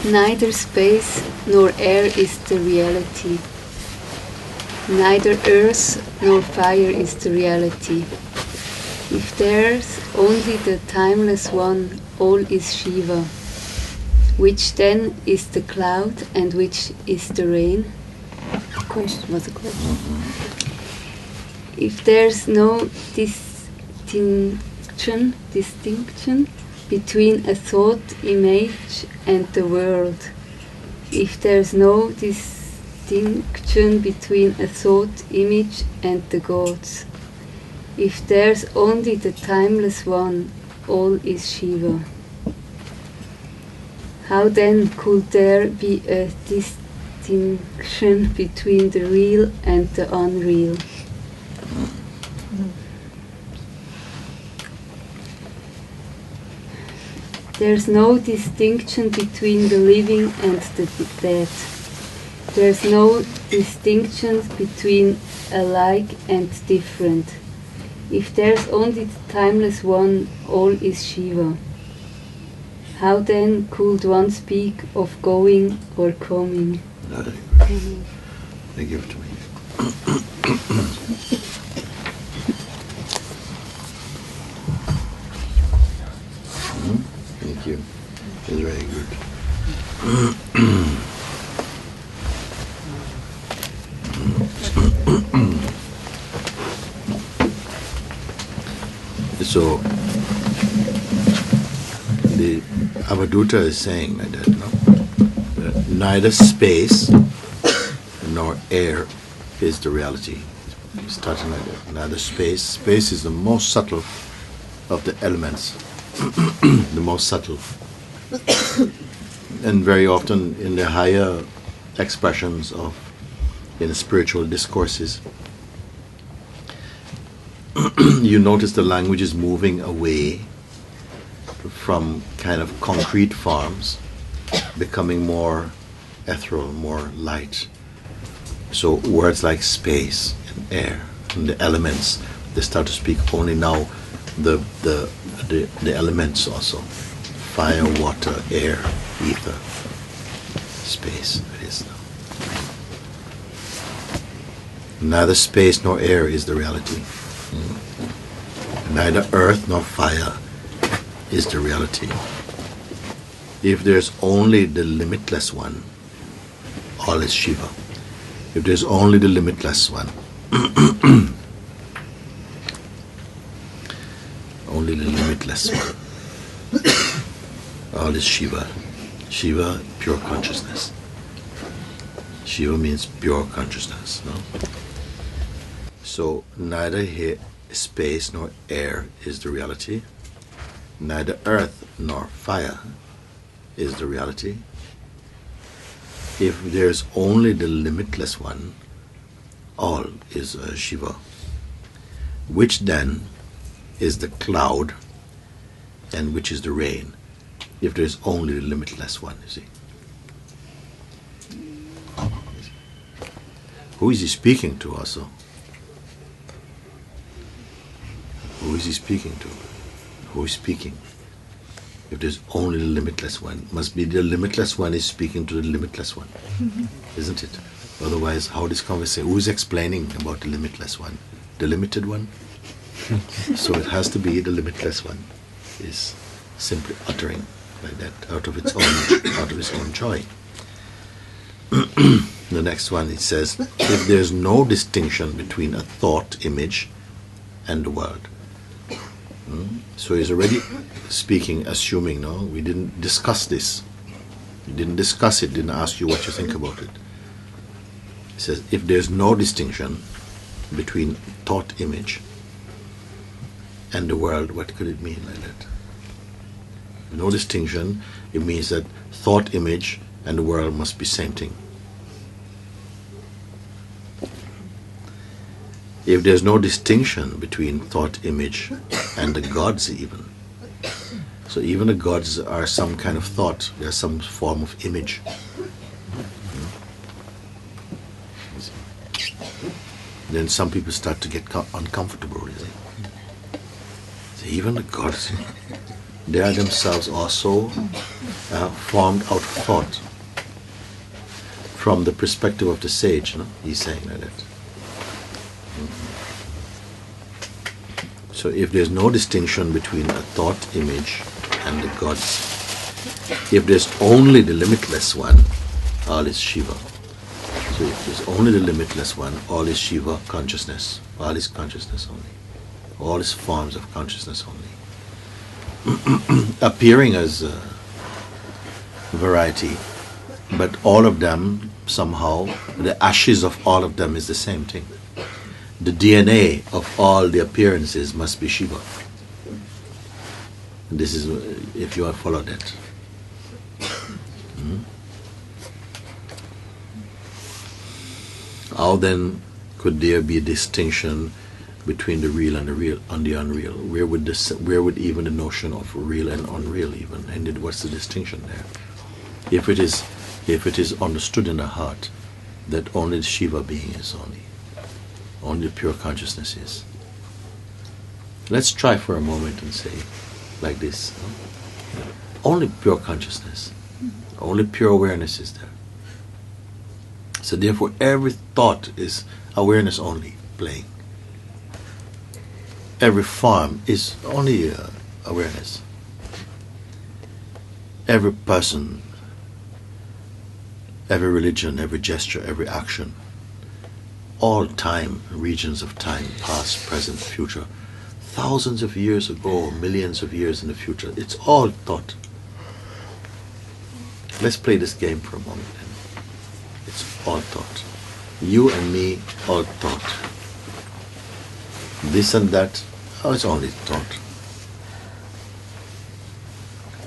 Neither space nor air is the reality. Neither earth nor fire is the reality. If there's only the timeless one, all is Shiva. Which then is the cloud and which is the rain? Question was a question. If there's no distinction between a thought image and the world, if there's no distinction between a thought image and the gods, if there's only the timeless one, all is Shiva. How then could there be a distinction between the real and the unreal? There's no distinction between the living and the dead. There's no distinction between alike and different. If there's only the timeless one, all is Shiva. How then could one speak of going or coming? They give it to me. Thank you. It's very good. So the Avadhuta is saying like that, no? That neither space nor air is the reality. He's starting like that. Neither space. Space is the most subtle of the elements. The most subtle. And very often in the higher expressions of in the spiritual discourses, you notice the language is moving away from kind of concrete forms, becoming more ethereal, more light. So words like space and air and the elements, they start to speak only now the elements also. Fire, water, air, ether, space, it is now. Neither space nor air is the reality. Neither earth nor fire is the reality. If there's only the limitless one, all is Shiva. If there's only the limitless one, only the limitless one, all is Shiva. Shiva, pure consciousness. Shiva means pure consciousness, no? So neither here space nor air is the reality. Neither earth nor fire is the reality. If there's only the limitless one, all is Shiva. Which then is the cloud and which is the rain? If there's only the limitless one, you see. Who is he speaking to also? Who is he speaking to? Who is speaking? If there's only the limitless one, must be the limitless one is speaking to the limitless one, isn't it? Otherwise, how this conversation? Who is explaining about the limitless one? The limited one. So it has to be the limitless one is simply uttering like that out of its own joy. The next one, it says, if there's no distinction between a thought image and the world. So he's already speaking, assuming, no, we didn't discuss this. We didn't discuss it, didn't ask you what you think about it. He says, if there's no distinction between thought image and the world, what could it mean like that? No distinction, it means that thought image and the world must be same thing. If there's no distinction between thought image and the gods even, so even the gods are some kind of thought, they're some form of image. Then some people start to get uncomfortable, you see. So even the gods, they are themselves also formed out of thought. From the perspective of the sage, no? He's saying like that. So if there's no distinction between a thought image and the gods, if there's only the limitless one, all is Shiva. So if there's only the limitless one, all is Shiva consciousness. All is consciousness only. All is forms of consciousness only. Appearing as variety, but all of them somehow, the ashes of all of them is the same thing. The DNA of all the appearances must be Shiva. This is, if you follow that. How then could there be a distinction between the real and the unreal? Where would even the notion of real and unreal even? And what's the distinction there? If it is understood in the heart that only the Shiva being is only pure consciousness is. Let's try for a moment and say like this. Only pure consciousness. Only pure awareness is there. So therefore every thought is awareness only playing. Every form is only awareness. Every person, every religion, every gesture, every action, all time, regions of time, past, present, future, thousands of years ago, millions of years in the future, it's all thought. Let's play this game for a moment. It's all thought. You and me, all thought. This and that, it's only thought.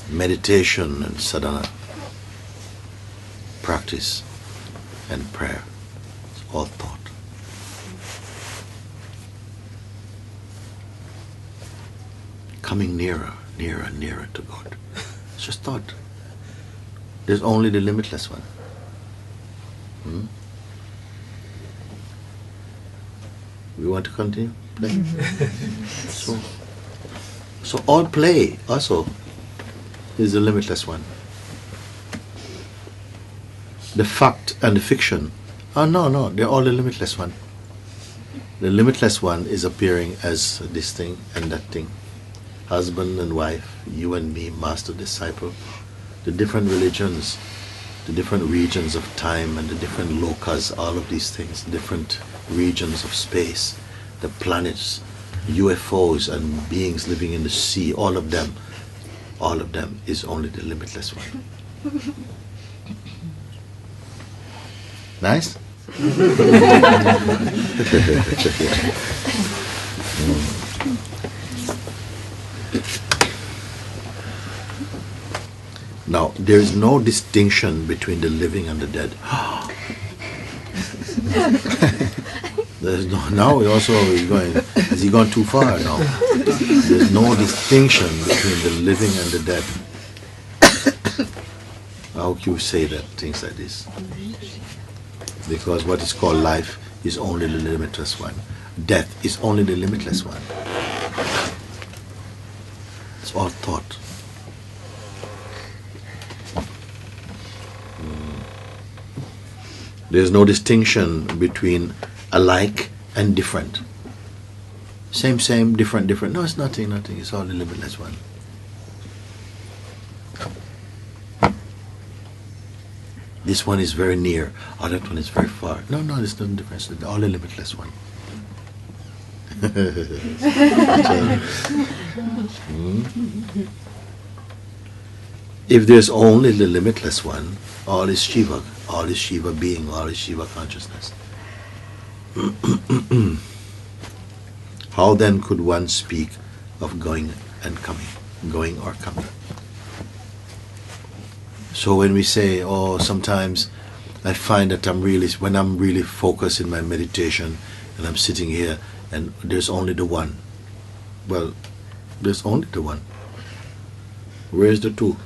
Meditation and sadhana, practice and prayer, it's all thought. Coming nearer, nearer, nearer to God. It's just thought. There's only the limitless one. We want to continue? Play. So all play also is the limitless one. The fact and the fiction, no, they're all the limitless one. The limitless one is appearing as this thing and that thing. Husband and wife, you and me, master, disciple. The different religions, the different regions of time and the different lokas, all of these things, different regions of space, the planets, UFOs and beings living in the sea, all of them is only the limitless one. Nice? Now, there is no distinction between the living and the dead. There's no, now he also is going, has he gone too far now? There's no distinction between the living and the dead. How can you say that, things like this? Because what is called life is only the limitless one. Death is only the limitless one. It's all thought. There's no distinction between alike and different. Same, different. No, it's nothing. It's all the limitless one. This one is very near, that one is very far. No, there's no difference. It's all the limitless one. If there's only the limitless one, all is Shiva being, all is Shiva consciousness. How then could one speak of going and coming, going or coming? So when we say, sometimes I find that when I'm really focused in my meditation and I'm sitting here and there's only the one. Well, there's only the one. Where's the two?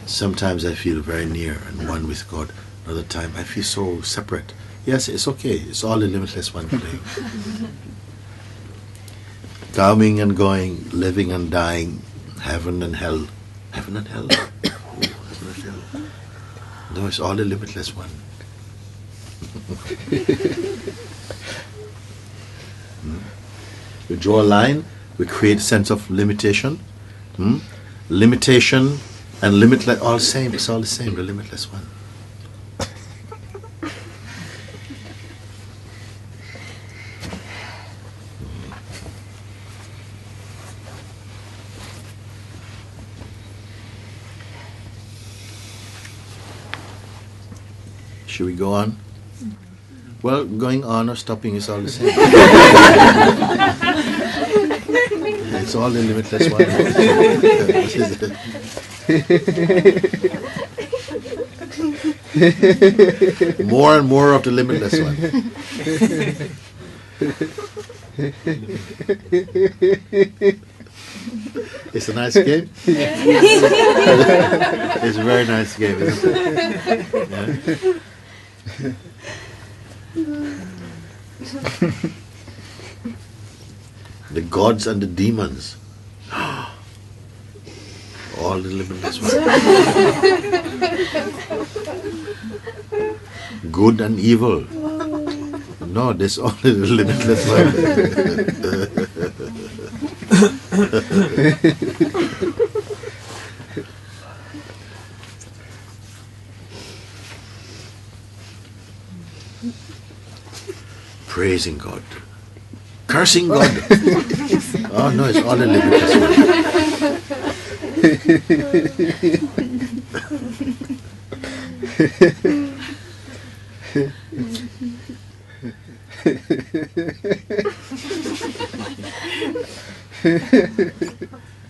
Sometimes I feel very near and one with God. Another time I feel so separate. Yes, it's okay. It's all the limitless one playing. Coming and going, living and dying, heaven and hell. Heaven and hell? Oh, heaven and hell. No, it's all a limitless one. We draw a line, we create a sense of limitation. Limitation and limitless, all same, it's all the same, the limitless one. Should we go on? Well, going on or stopping is all the same. It's all the limitless one. More and more of the limitless one. It's a nice game. It's a very nice game, isn't it? Yeah. The gods and the demons. All the limitless ones. Good and evil. No, there's only the limitless one. Praising God. Cursing God. Oh no, it's all the limitless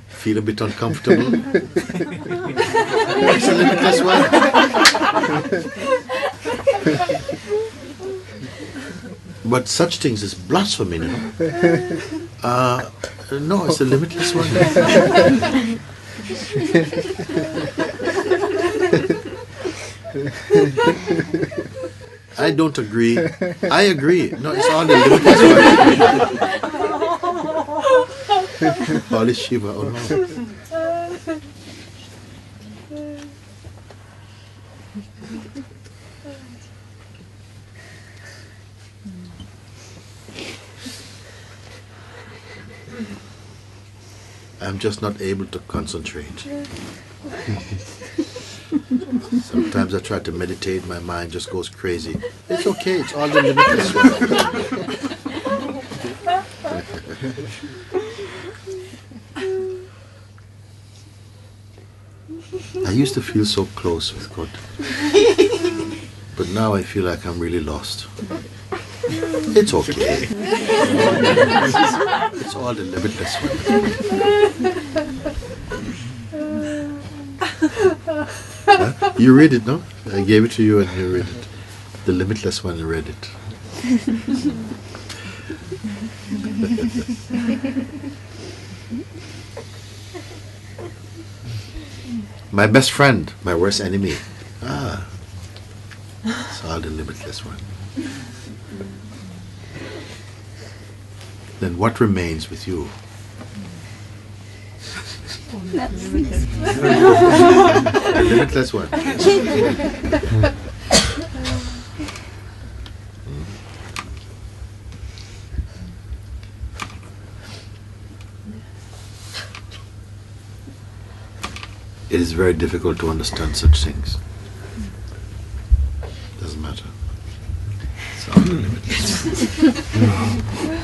Feel a bit uncomfortable? It's a limitless one. But such things is blasphemy, you know. No, it's a limitless one. I don't agree. I agree. No, it's all the limitless one. Holy Shiva, oh no. I'm just not able to concentrate. Sometimes I try to meditate, my mind just goes crazy. It's okay, it's all the limitless one. I used to feel so close with God. But now I feel like I'm really lost. It's okay. It's all the limitless one. Huh? You read it, no? I gave it to you and you read it. The limitless one, you read it. My best friend, my worst enemy. It's all the limitless one. Then what remains with you? The limitless one. It is very difficult to understand such things. Doesn't matter. It's all the limitless one.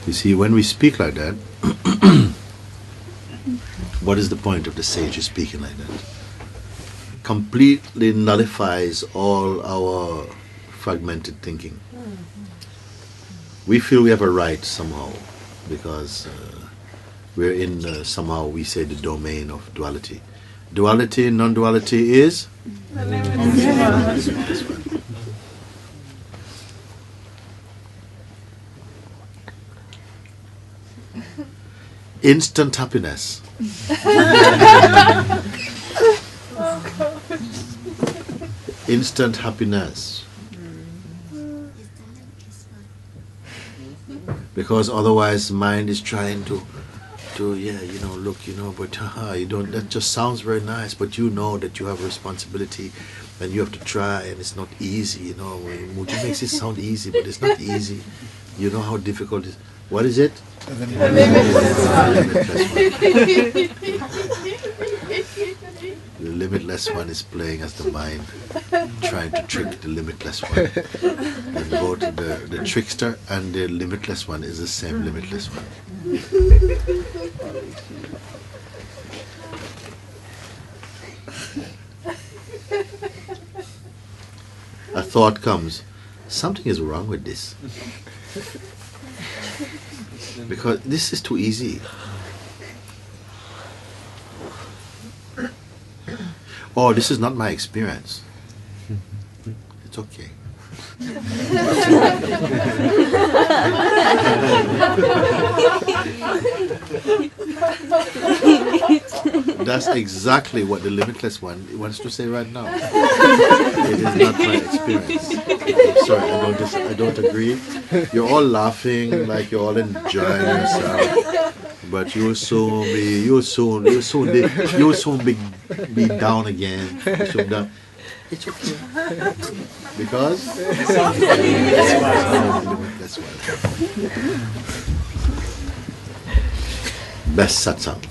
You see, when we speak like that, what is the point of the sage speaking like that? Completely nullifies all our fragmented thinking. We feel we have a right somehow, because we're in, somehow we say, the domain of duality. Duality, non-duality is? This one. Instant happiness. Instant happiness. Because otherwise mind is trying to look, but you don't, that just sounds very nice, but you know that you have a responsibility and you have to try, and it's not easy, Mooji makes it sound easy, but it's not easy. You know how difficult it is. What is it? The limitless one is playing as the mind, trying to trick the limitless one. And both the trickster and the limitless one is the same limitless one. A thought comes, something is wrong with this. Because this is too easy. Oh, this is not my experience. It's okay. That's exactly what the limitless one wants to say right now. It is not my experience. I'm sorry, I don't agree. You're all laughing like you're all enjoying yourself, but you'll soon be down again. It's okay. Because limitless one. Best satsang.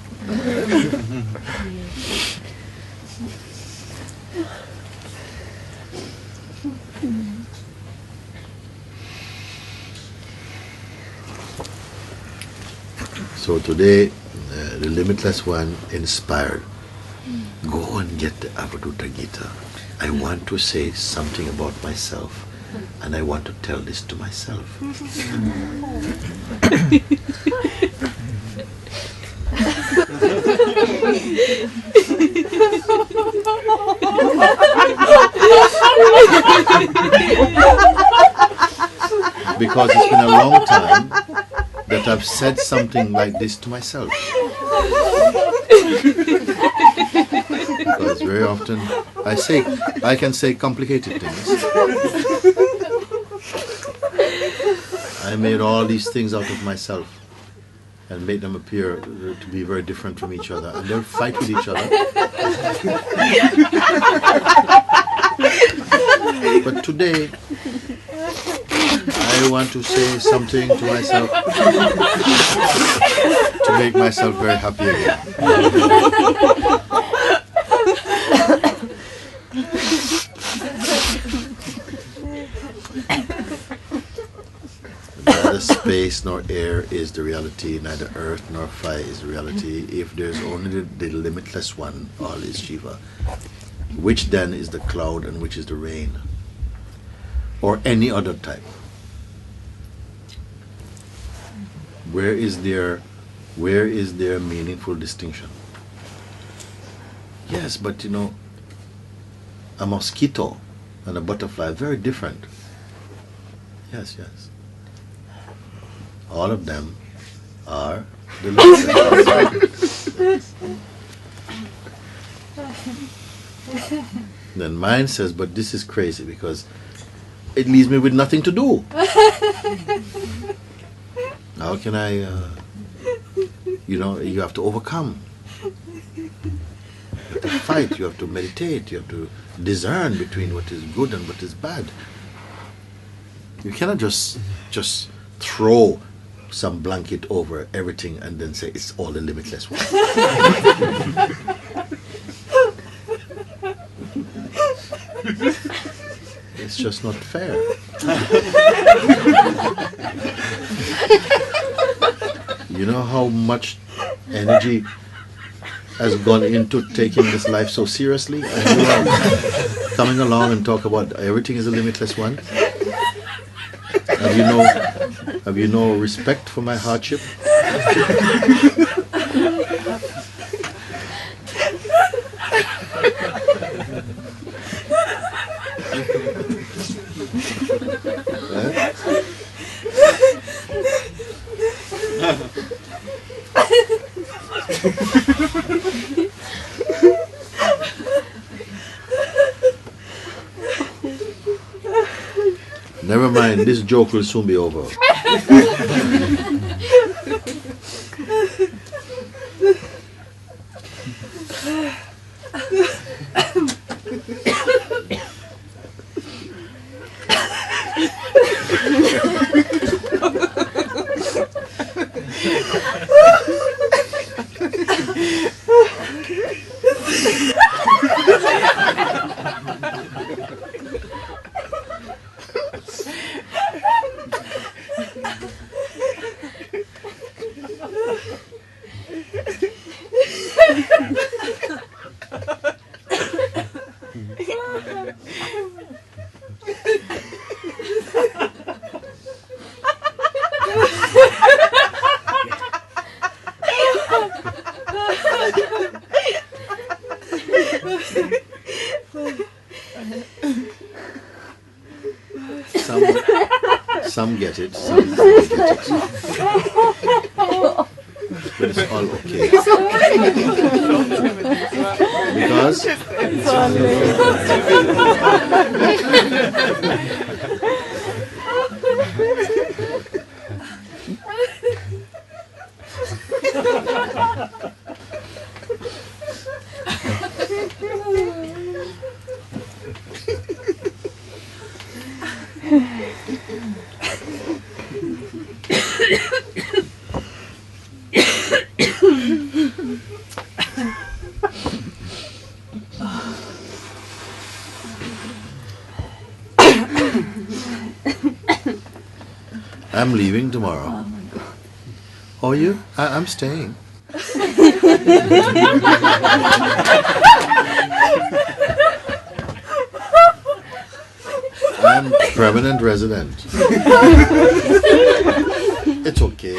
So today, the limitless one inspired. Go and get the Avadutta Gita. I want to say something about myself, and I want to tell this to myself. Because it's been a long time that I've said something like this to myself. Because very often I can say complicated things. I made all these things out of myself and made them appear to be very different from each other, and they'll fight with each other. But today, I want to say something to myself to make myself very happy again. Neither space nor air is the reality, neither earth nor fire is the reality. If there's only the limitless one, all is Shiva. Which then is the cloud and which is the rain? Or any other type? Where is there meaningful distinction? Yes, but a mosquito and a butterfly are very different. Yes. All of them are the limitless. Then mind says, but this is crazy because it leaves me with nothing to do. How can I, you have to overcome. You have to fight, you have to meditate, you have to discern between what is good and what is bad. You cannot just throw some blanket over everything and then say it's all the limitless one. It's just not fair. You know how much energy has gone into taking this life so seriously, and you are coming along and talk about everything is a limitless one. Have you no respect for my hardship? Never mind, this joke will soon be over. Some get it, some don't get it. But it's all okay. Because I'm leaving tomorrow. Oh my God. Oh, you? I'm staying. I'm permanent resident. It's okay.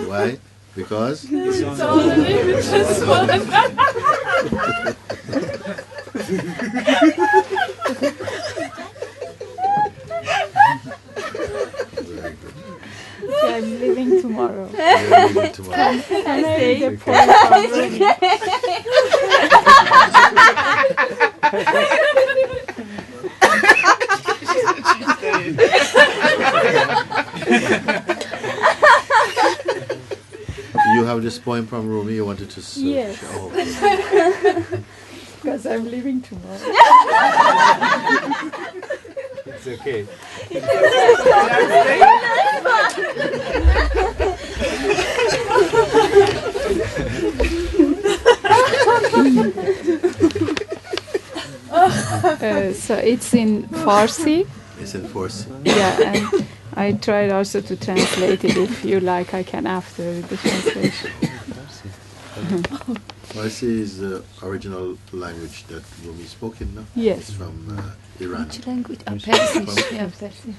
Why? Because? It's all limitless one. I'm leaving tomorrow. You're leaving tomorrow. And I read the poem from Rumi. You have this poem from Rumi you wanted to search? Yes. Oh, okay. Because I'm leaving tomorrow. It's okay. So it's in Farsi. It's in Farsi. Yeah, and I tried also to translate it. If you like, I can after the translation. Farsi is the original language that Rumi spoke in, no? Yes. It's from Iran. Which language? Persisch. Yeah, Persisch.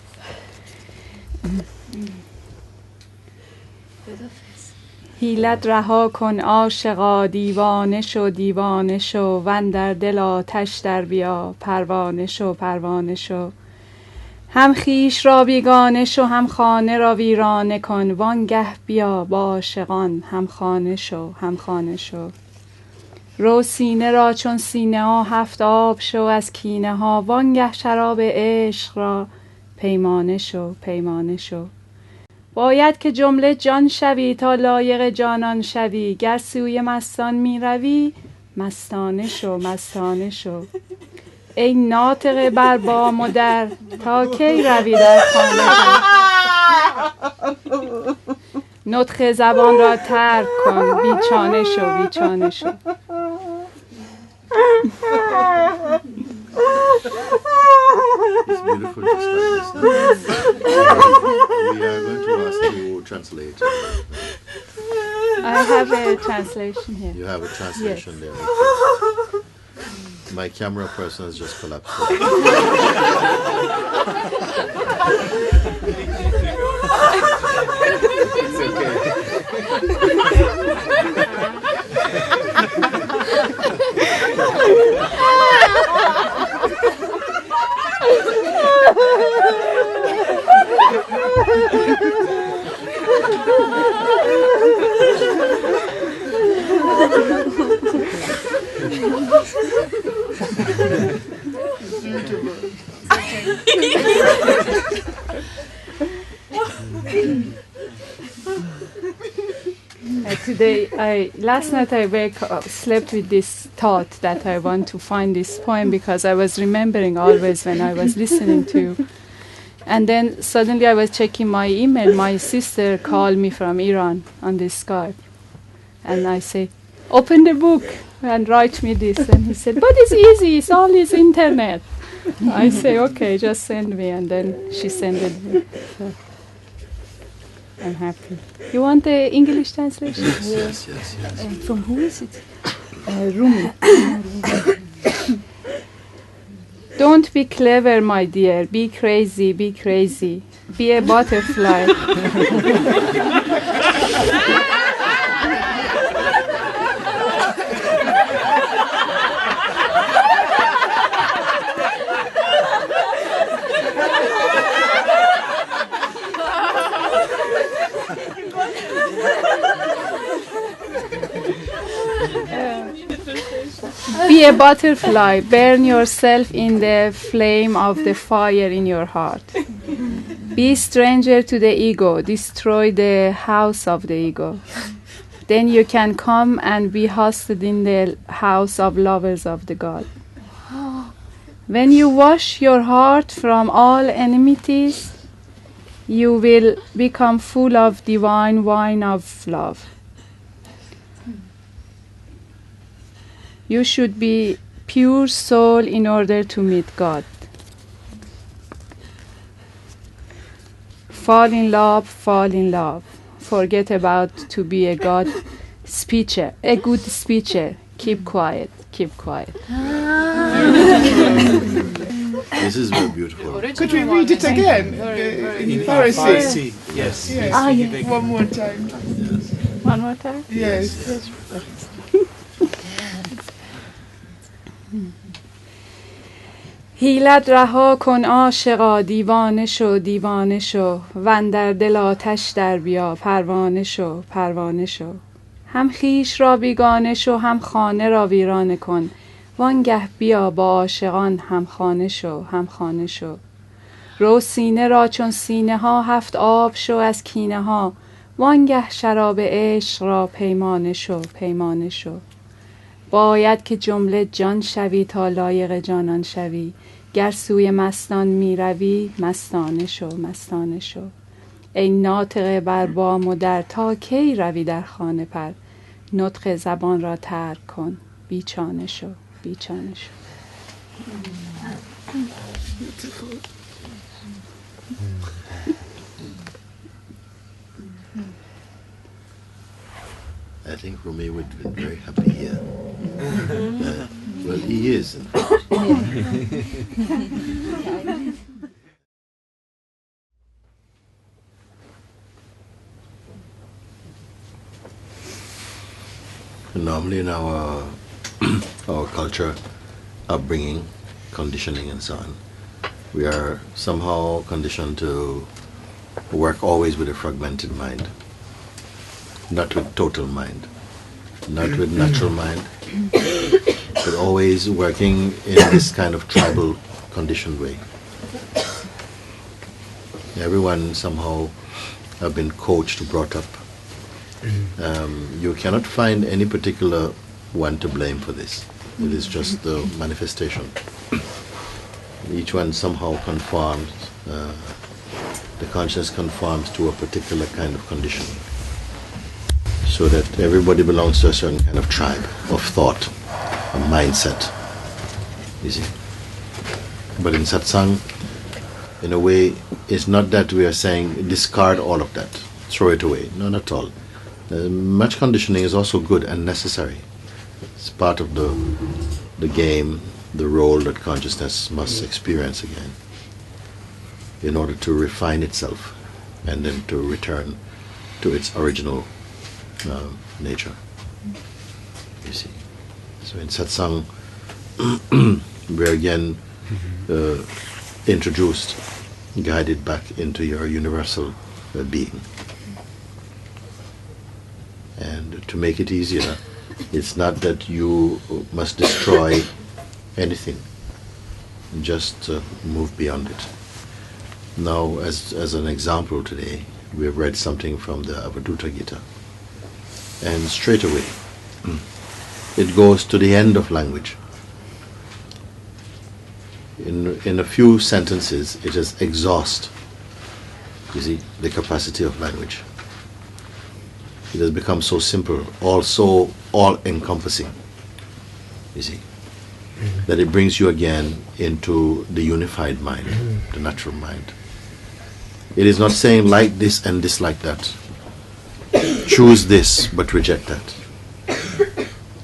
حیلت رها کن عاشقا دیوانه شو دیوانه شو وندر دل آتش در بیا پروانه شو پروانه شو هم خویش را بیگانه شو هم خانه را ویرانه کن وانگه بیا با عاشقان هم خانه شو هم خانه شو رو سینه را چون سینه ها هفت آب شو از کینه ها وانگه شراب عشق را پیمانه شو پیمانه شو باید که جمله جان شوی تا لایق جانان شوی گر سوی مستان می روی مستانه شو مستانه شو ای ناطق بر بام و در تا کی روی در خانه نطق زبان را ترک کن بیچانه شو بیچانه شو It's beautiful just like this. We are going to ask you to translate. I have a translation here. You have a translation Yes. there. My camera person has just collapsed. It's okay. Beautiful. Last night I slept with this thought that I want to find this poem because I was remembering always when I was listening to. And then suddenly I was checking my email. My sister called me from Iran on this Skype. And I say, open the book and write me this. And he said, but it's easy, it's all is internet. I say, okay, just send me. And then she sent it me. So I'm happy. You want the English translation? Yes. From who is it? Rumi. Don't be clever, my dear. Be crazy, be crazy. Be a butterfly. Be a butterfly, burn yourself in the flame of the fire in your heart. Be stranger to the ego, destroy the house of the ego. Then you can come and be hosted in the house of lovers of the God. When you wash your heart from all enmities, you will become full of divine wine of love. You should be pure soul in order to meet God. Fall in love, fall in love. Forget about to be a God speaker, a good speaker. Keep quiet, keep quiet. This is very beautiful. Could we read it again? In Pharisee. Yes. Yes. One more time. One more time? Yes. حیلت رها کن عاشقا دیوانه شو دیوانه شو وندر دل آتش در بیا پروانه شو پروانه شو هم خویش را بیگانه شو هم خانه را ویرانه کن وانگه بیا با عاشقان هم خانه شو هم خانه شو رو سینه را چون سینه ها هفت آب شو از کینه ها وانگه شراب عشق را پیمانه شو پیمانه شو باید که جمله جان شوی تا لایق جانان شوی گر سوی مستان می روی مستانه شو مستانه شو ای ناطق بر بام و در تا کی روی در خانه پر نطق زبان را ترک کن بیچانه شو بیچانه شو. I think Rumi would have been very happy here. Well, he is. In fact. Normally in our culture, upbringing, conditioning and so on, we are somehow conditioned to work always with a fragmented mind. Not with total mind, not with natural mind, but always working in this kind of tribal conditioned way. Everyone somehow have been coached, brought up. You cannot find any particular one to blame for this. It is just the manifestation. Each one somehow conforms, the consciousness conforms to a particular kind of conditioning. So that everybody belongs to a certain kind of tribe of thought, a mindset, you see. But in satsang, in a way, it's not that we are saying discard all of that, throw it away. No, not at all. Much conditioning is also good and necessary. It's part of the game, the role that consciousness must experience again in order to refine itself and then to return to its original nature, you see. So in satsang, we're again introduced, guided back into your universal being. And to make it easier, it's not that you must destroy anything. just move beyond it. Now, as an example today, we have read something from the Avadhuta Gita, and straight away it goes to the end of language. In a few sentences, it has exhausted, you see, the capacity of language. It has become so simple, also all-encompassing, you see, that it brings you again into the unified mind, the natural mind. It is not saying like this and dislike that. Choose this, but reject that.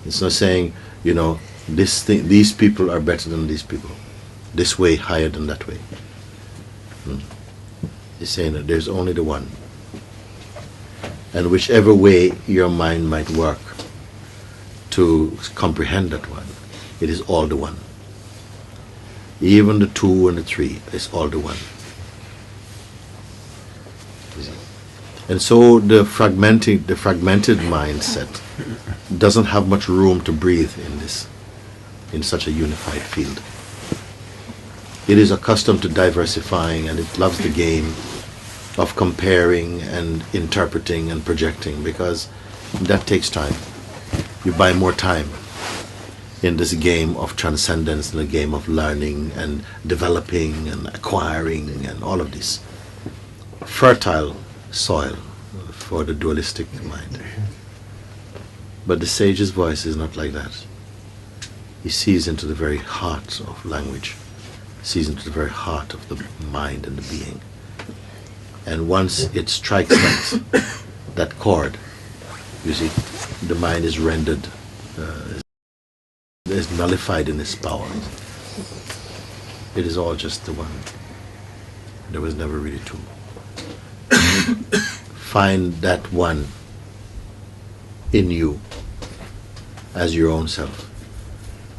It's not saying, you know, these people are better than these people. This way higher than that way. It's saying that there's only the one. And whichever way your mind might work to comprehend that one, it is all the one. Even the 2 and the 3 is all the one. And so the fragmented mindset doesn't have much room to breathe in such a unified field. It is accustomed to diversifying, and it loves the game of comparing and interpreting and projecting, because that takes time. You buy more time in this game of transcendence, in the game of learning and developing and acquiring and all of this. Fertile soil for the dualistic mind. But the sage's voice is not like that. He sees into the very heart of language, sees into the very heart of the mind and the being. And once it strikes that chord, you see, the mind is rendered, is nullified in its power. It is all just the one. There was never really two. Find that one in you as your own self.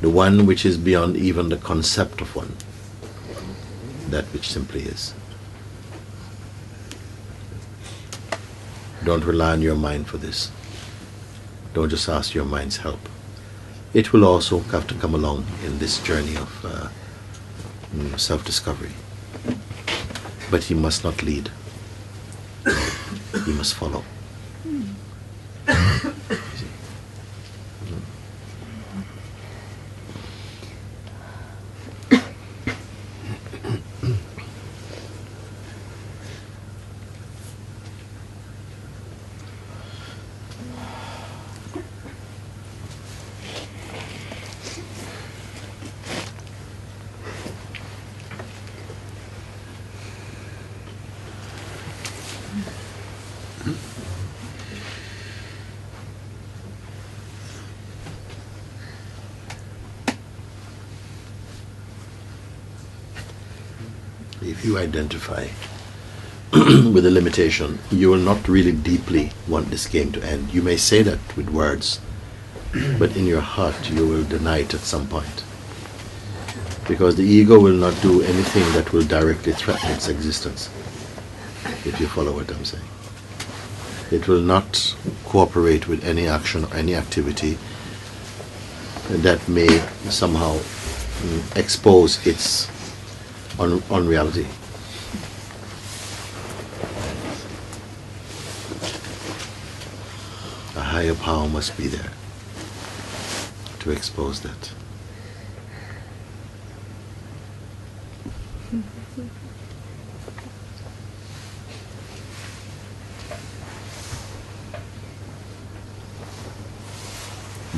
The one which is beyond even the concept of one. That which simply is. Don't rely on your mind for this. Don't just ask your mind's help. It will also have to come along in this journey of self-discovery. But he must not lead. He must follow. If you identify with a limitation, you will not really deeply want this game to end. You may say that with words, but in your heart you will deny it at some point. Because the ego will not do anything that will directly threaten its existence, if you follow what I'm saying. It will not cooperate with any action or any activity that may somehow expose its unreality. A higher power must be there to expose that.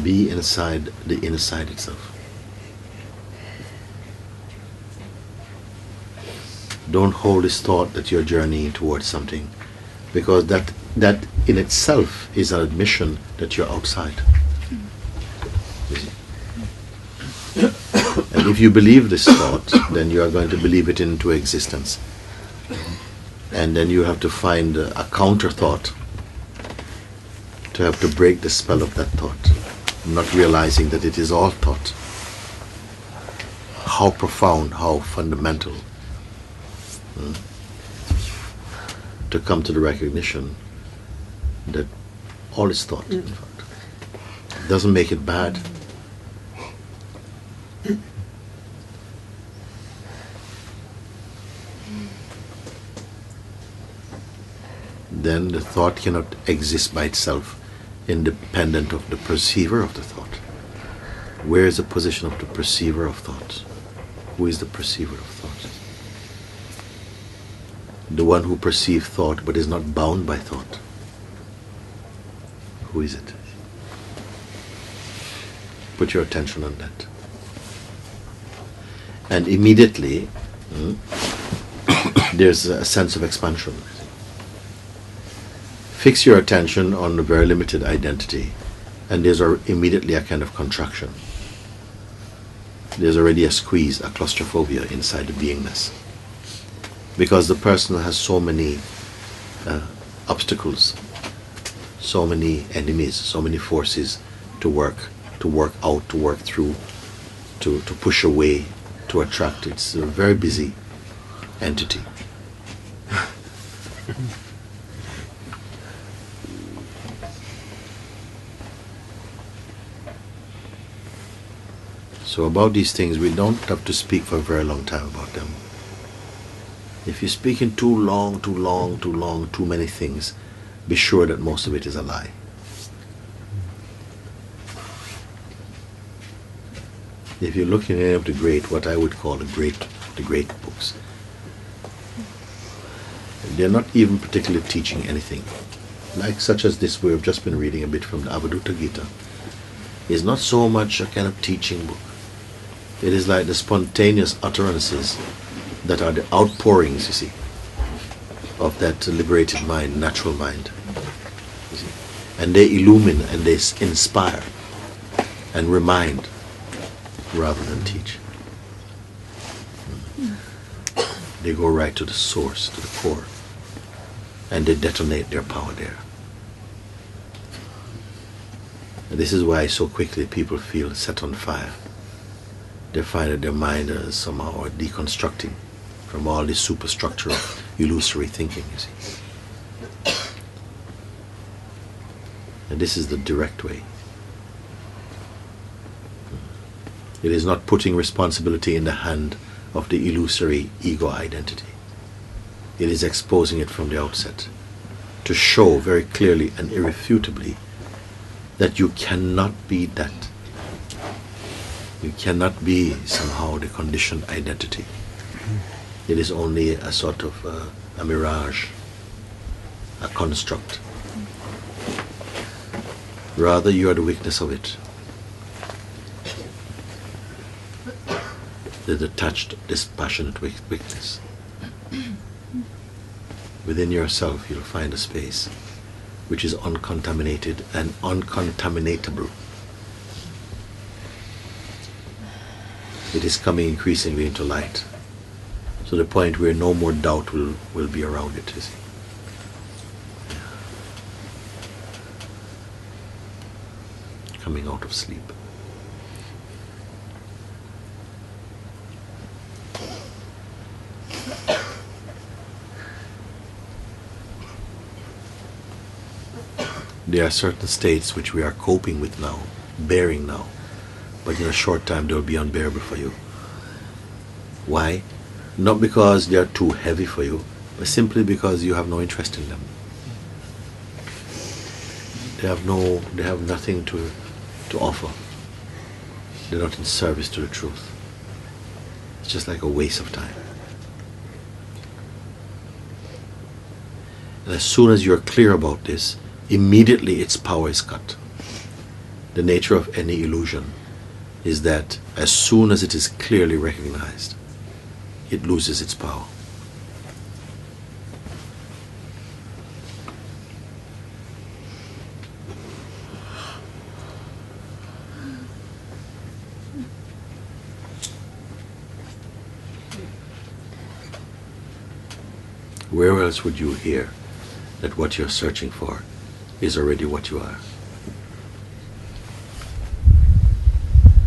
Be inside the inside itself. Don't hold this thought that you're journeying towards something, because that in itself is an admission that you're outside. You see? And if you believe this thought, then you are going to believe it into existence. And then you have to find a counter thought to have to break the spell of that thought, not realizing that it is all thought. How profound, how fundamental. To come to the recognition that all is thought, in fact. It doesn't make it bad. then the thought cannot exist by itself, independent of the perceiver of the thought. Where is the position of the perceiver of thought? Who is the perceiver of thought? The one who perceives thought but is not bound by thought. Who is it? Put your attention on that. And immediately, there's a sense of expansion. Fix your attention on a very limited identity, and there's immediately a kind of contraction. There's already a squeeze, a claustrophobia inside the beingness. Because the person has so many obstacles, so many enemies, so many forces to work out, to work through, to push away, to attract. It's a very busy entity. So about these things, we don't have to speak for a very long time about them. If you're speaking too long, too many things, be sure that most of it is a lie. If you're looking at any of the great, what I would call the great books, they're not even particularly teaching anything. Like such as this, we've just been reading a bit from the Avadutta Gita. It's not so much a kind of teaching book. It is like the spontaneous utterances that are the outpourings, you see, of that liberated mind, natural mind. You see. And they illumine and they inspire and remind rather than teach. They go right to the source, to the core, and they detonate their power there. And this is why so quickly people feel set on fire. They find that their mind is somehow deconstructing from all this superstructure of illusory thinking, you see. And this is the direct way. It is not putting responsibility in the hand of the illusory ego identity. It is exposing it from the outset to show very clearly and irrefutably that you cannot be that. You cannot be somehow the conditioned identity. It is only a sort of a mirage, a construct. Rather, you are the witness of it. The detached, dispassionate witness. Within yourself, you'll find a space which is uncontaminated and uncontaminatable. It is coming increasingly into light, to the point where no more doubt will be around it, you see. Coming out of sleep. There are certain states which we are coping with now, bearing now, but in a short time they will be unbearable for you. Why? Not because they are too heavy for you, but simply because you have no interest in them. They have nothing to offer. They're not in service to the truth. It's just like a waste of time. And as soon as you're clear about this, immediately its power is cut. The nature of any illusion is that as soon as it is clearly recognized, it loses its power. Where else would you hear that what you're searching for is already what you are?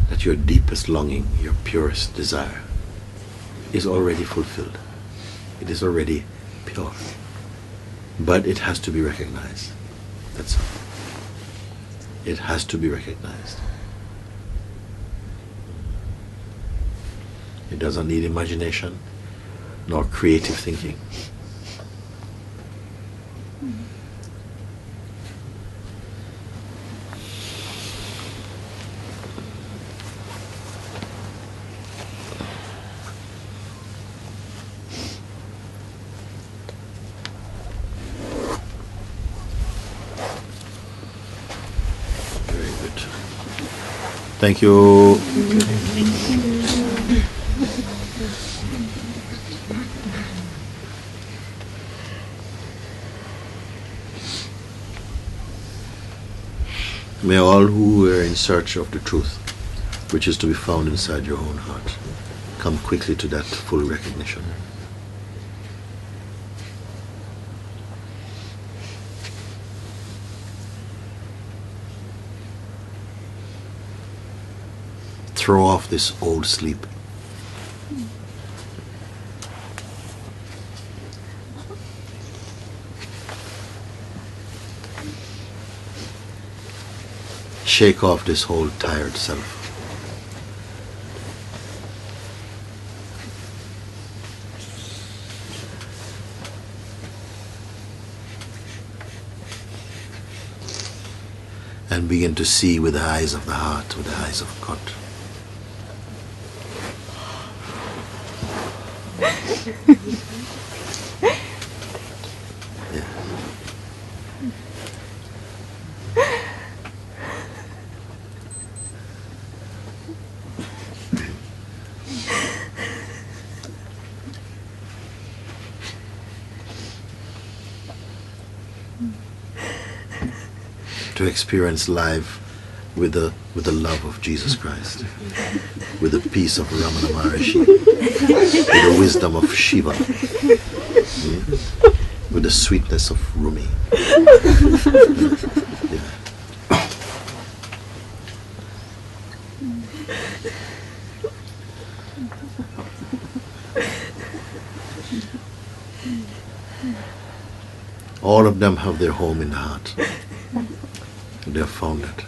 That your deepest longing, your purest desire is already fulfilled. It is already pure. But it has to be recognized. That's all. It has to be recognized. It doesn't need imagination nor creative thinking. Very good. Thank you. May all who are in search of the truth, which is to be found inside your own heart, come quickly to that full recognition. Throw off this old sleep. Shake off this whole tired self. And begin to see with the eyes of the heart, with the eyes of God. Yeah. To experience life with the love of Jesus Christ, with the peace of Ramana Maharshi, with the wisdom of Shiva, with the sweetness of Rumi. Yeah. All of them have their home in the heart. They have found it.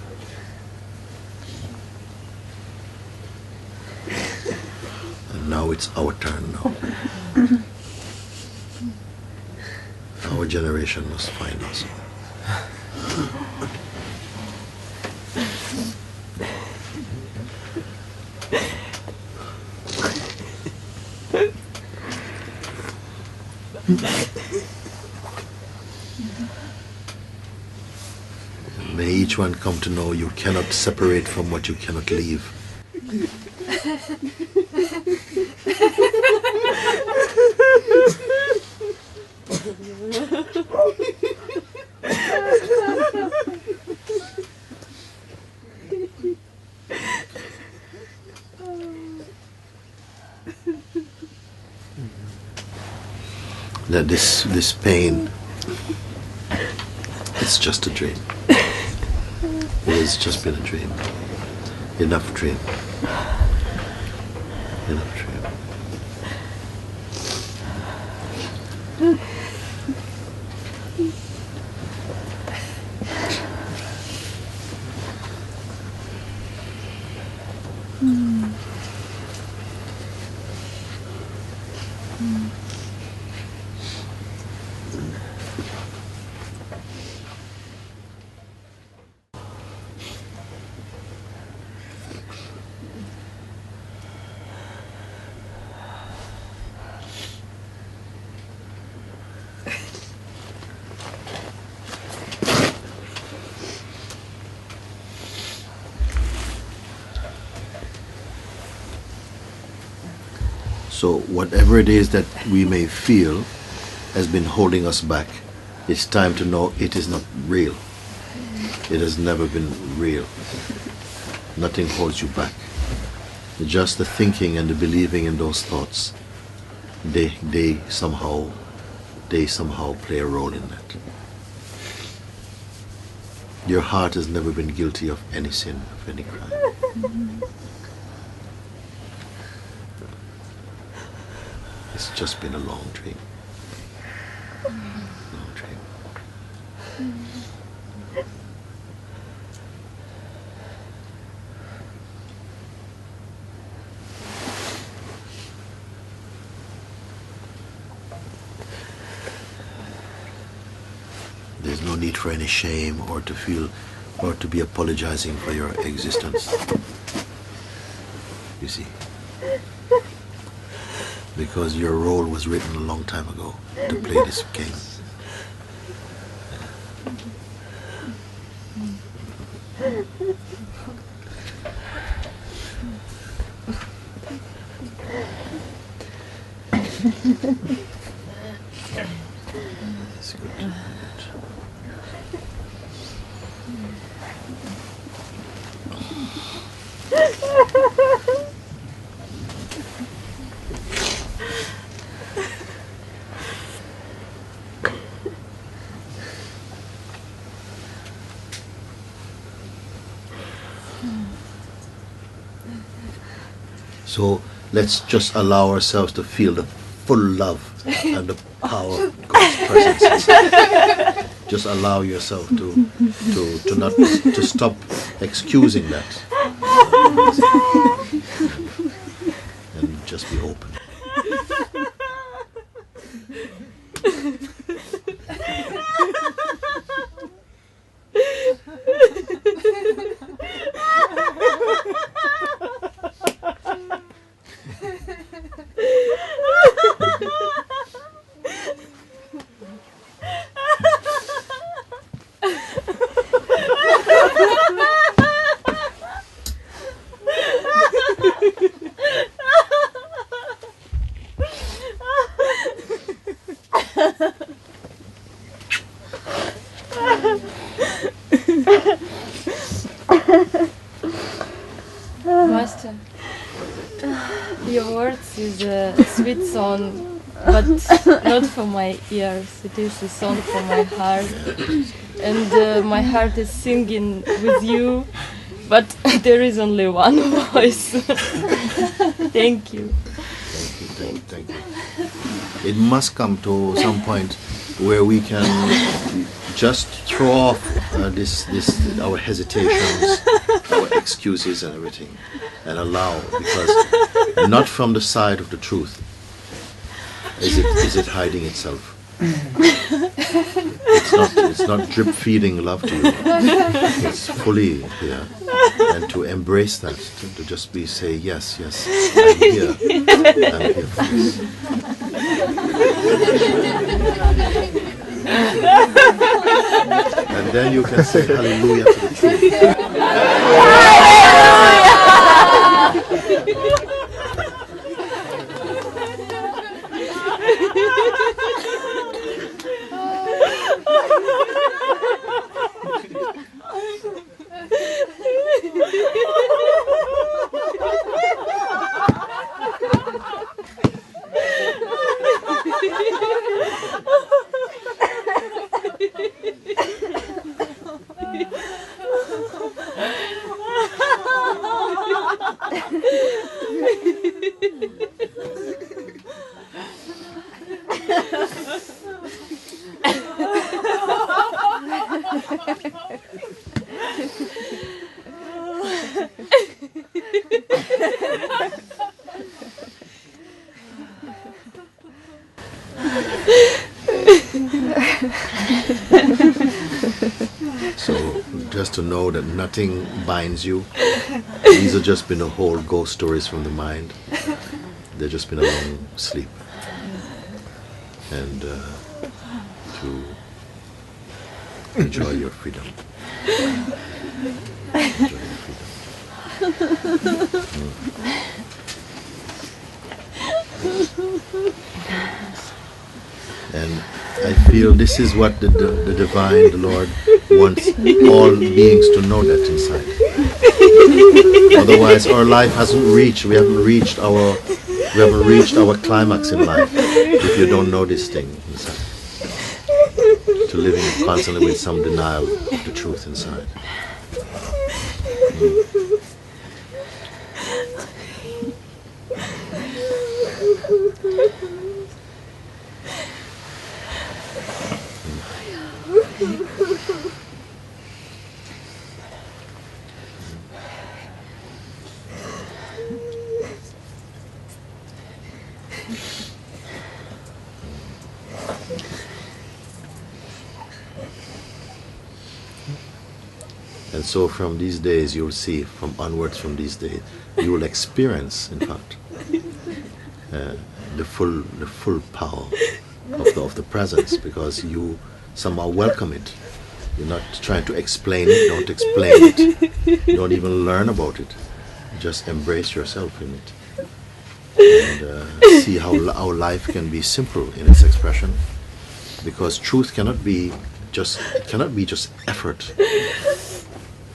And now it's our turn now. Our generation must find us. May each one come to know you cannot separate from what you cannot leave. That this pain, it's just a dream. It has just been a dream. Enough dream. Enough dream. So whatever it is that we may feel has been holding us back, it's time to know it is not real. It has never been real. Nothing holds you back. Just the thinking and the believing in those thoughts, they somehow play a role in that. Your heart has never been guilty of any sin, of any crime. It's just been a long dream. Long dream. There's no need for any shame or to feel or to be apologizing for your existence. You see? Because your role was written a long time ago to play this game. That's good. So let's just allow ourselves to feel the full love and the power of God's presence. Just allow yourself to not to stop excusing that. And just be open. Master, your words is a sweet song, but not for my ears. It is a song for my heart, and my heart is singing with you, but there is only one voice. Thank you. Thank you. It must come to some point where we can just throw off our hesitations, our excuses and everything, and allow, because not from the side of the truth is it hiding itself. It's not drip feeding love to you. It's fully here, and to embrace that, to just say yes, I'm here for this. And then you can say hallelujah to the truth. So just to know that nothing binds you. These have just been a whole ghost stories from the mind. They've just been a long sleep. And to enjoy your freedom. Enjoy your freedom. And I feel this is what the divine, the Lord, wants all beings to know that inside. Otherwise, our life hasn't reached. We haven't reached our climax in life if you don't know this thing inside. To living constantly with some denial of the truth inside. And so from these days, you'll see, from onwards from these days, you will experience, in fact, the full power of the presence, because you somehow welcome it. You're not trying to explain it, don't explain it, don't even learn about it. Just embrace yourself in it. And see how life can be simple in its expression, because truth cannot be just effort.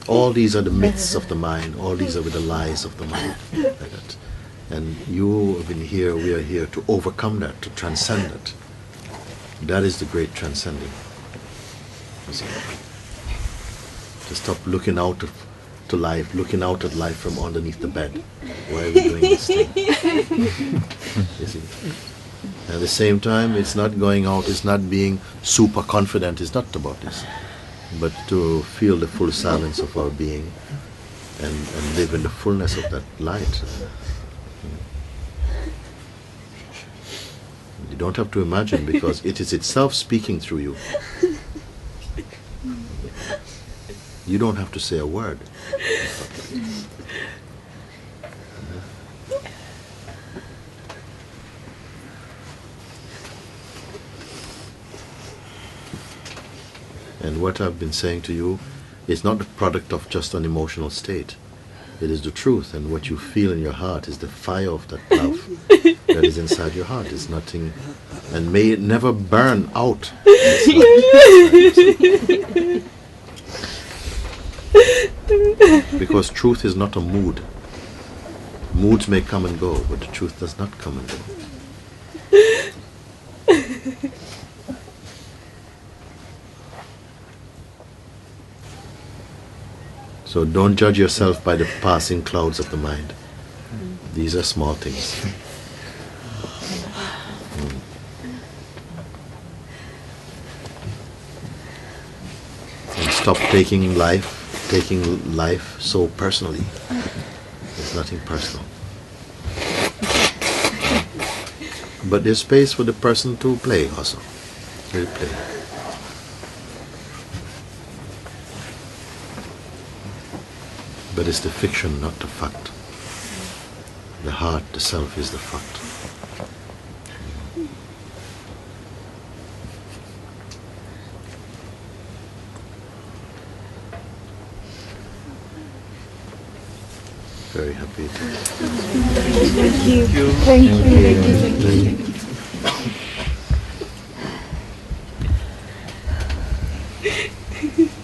All these are the myths of the mind, all these are the lies of the mind, like that. And you have been here, we are here to overcome that, to transcend that. That is the great transcending. You see? To stop looking out to life, looking out at life from underneath the bed. Why are we doing this thing? You see? At the same time, it's not going out, it's not being super confident, it's not about this. But to feel the full silence of our being and live in the fullness of that light. You don't have to imagine, because it is itself speaking through you. You don't have to say a word. And what I've been saying to you is not the product of just an emotional state. It is the truth, and what you feel in your heart is the fire of that love that is inside your heart. It's nothing, and may it never burn out. Because truth is not a mood. Moods may come and go, but the truth does not come and go. So don't judge yourself by the passing clouds of the mind. These are small things. And stop taking life so personally. There's nothing personal. But there's space for the person to play also. Really play. But it's the fiction, not the fact. The heart, the self, is the fact. Very happy. Thank you. Thank you.